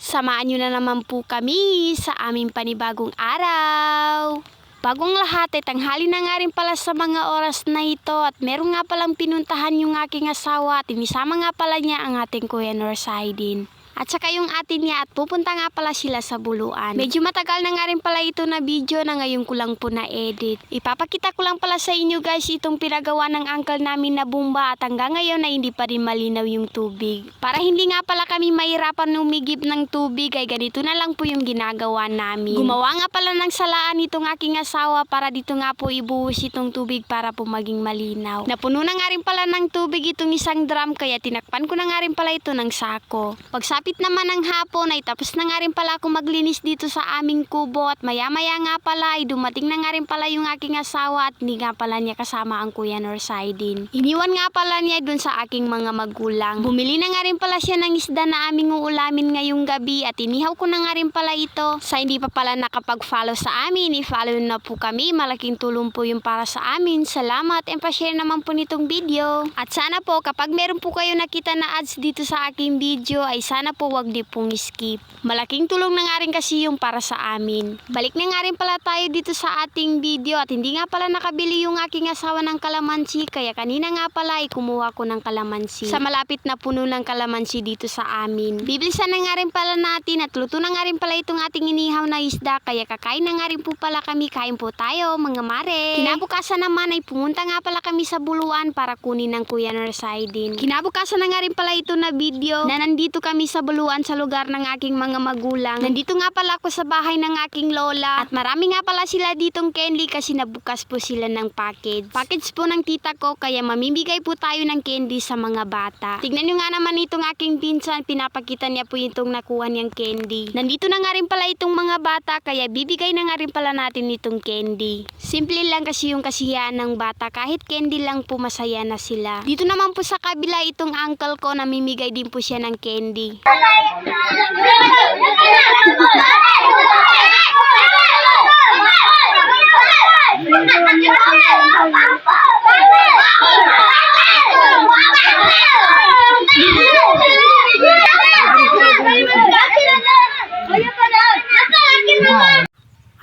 Samahan nyo na naman po kami sa aming panibagong araw. Bagong lahat ay tanghali na nga rin pala sa mga oras na ito at meron nga palang pinuntahan yung aking asawa at inisama nga pala niya ang ating Kuya Norsaidin. At saka yung atin niya at pupunta nga pala sila sa Buluan. Medyo matagal na nga rin pala ito na video na ngayon ko lang po na-edit. Ipapakita ko lang pala sa inyo guys itong pinagawa ng uncle namin na bumba at hanggang ngayon ay hindi pa rin malinaw yung tubig. Para hindi nga pala kami mahirapan umigib ng tubig ay ganito na lang po yung ginagawa namin. Gumawa nga pala ng salaan itong aking asawa para dito nga po ibuhos itong tubig para po maging malinaw. Napuno na nga rin pala ng tubig itong isang drum kaya tinakpan ko na nga rin pala ito ng sako. Pagsapit naman ng hapon ay tapos na nga rin pala ako maglinis dito sa aming kubo at maya maya nga pala ay dumating na nga rin pala yung aking asawa at hindi nga pala niya kasama ang Kuya Norsaidin. Iniwan nga pala niya dun sa aking mga magulang. Bumili na nga rin pala siya ng isda na aming uulamin ngayong gabi at inihaw ko na nga rin pala ito. Sa hindi pa pala nakapag-follow sa amin, i-follow na po kami. Malaking tulong po yung para sa amin. Salamat and pa-share naman po nitong video. At sana po kapag meron po kayo nakita na ads dito sa aking video ay sana po wag di pong skip. Malaking tulong na nga rin kasi yung para sa amin. Balik na nga rin pala tayo dito sa ating video at hindi nga pala nakabili yung aking asawa ng kalamansi kaya kanina nga pala ay kumuha ko ng kalamansi sa malapit na puno ng kalamansi dito sa amin. Bibilisan na nga rin pala natin at luto na nga rin pala itong ating inihaw na isda kaya kakain na nga rin po pala kami. Kain po tayo mga mare. Kinabukasan naman ay pumunta nga pala kami sa Buluan para kunin ng Kuya Norsaidin. Kinabukasan na nga rin pala ito na video na nandito kami sa Buluan sa lugar ng aking mga magulang. Nandito nga pala ako sa bahay ng aking lola at marami nga pala sila ditong candy kasi nabukas po sila ng package. Package po ng tita ko kaya mamimigay po tayo ng candy sa mga bata. Tignan nyo nga naman itong aking pinsan, pinapakita niya po itong nakuha niyang candy. Nandito na nga rin pala itong mga bata kaya bibigay na nga rin pala natin itong candy. Simple lang kasi yung kasiyahan ng bata, kahit candy lang po masaya na sila. Dito naman po sa kabila itong uncle ko, namimigay din po siya ng candy.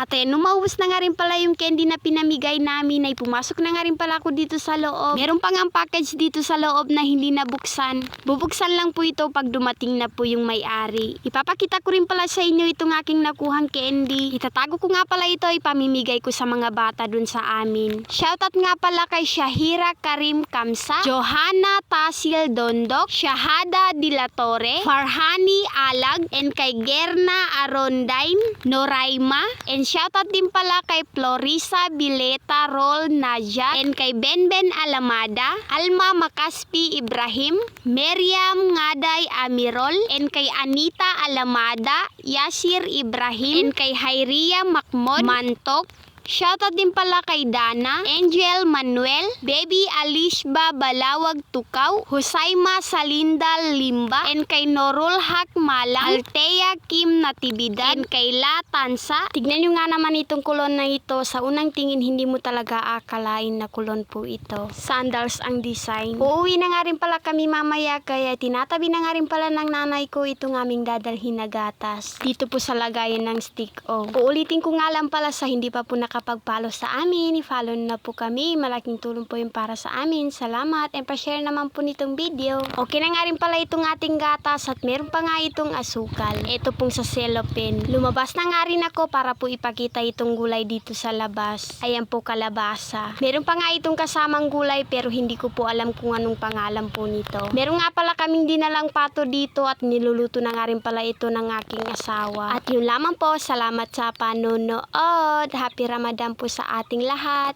At nung maubos na nga rin pala yung candy na pinamigay namin ay pumasok na nga rin pala ako dito sa loob. Meron pang ang package dito sa loob na hindi nabuksan. Bubuksan lang po ito pag dumating na po yung may-ari. Ipapakita ko rin pala sa inyo itong aking nakuhang candy. Itatago ko nga pala ito, ipamimigay ko sa mga bata dun sa amin. Shoutout nga pala kay Shahira Karim Kamsa, Johanna Tasil Dondok, Shahada Dilatore, Farhani Alag, and kay Gerna Arondain, Noraima, and shoutout din pala kay Florisa Bileta Rol Naja, and kay Benben Alamada, Alma Makaspi Ibrahim, Meriam Ngaday Amirol, and kay Anita Alamada, Yasir Ibrahim, and kay Hayria Makmod Mantok. Shoutout din pala kay Dana, Angel Manuel, Baby Alishba Balawag Tukaw, Husaima Salindal Limba, and kay Norul Hak Malang, Altea Kim Natividad, and kay La Tansa. Tignan nyo nga naman itong kulon na ito. Sa unang tingin hindi mo talaga akalain na kulon po ito. Sandals ang design. Uuwi na nga rin pala kami mamaya kaya tinatabi na nga rin pala ng nanay ko itong aming dadalhin na gatas. Dito po sa lagayan ng stick-o. Uulitin ko nga lang pala sa hindi pa po nakapag-follow sa amin, i-follow na po kami. Malaking tulong po yung para sa amin. Salamat and pa-share naman po nitong video. Okay na nga rin pala itong ating gatas at meron pa nga itong asukal. Ito pong sa cellophane. Lumabas na nga rin ako para po ipakita itong gulay dito sa labas. Ayan po, kalabasa. Meron pa nga itong kasamang gulay pero hindi ko po alam kung anong pangalan po nito. Meron nga pala kaming dinalang pato dito at niluluto na nga rin pala ito ng aking asawa. At yun lamang po, salamat sa panonood. Happy Ramadan po sa ating lahat.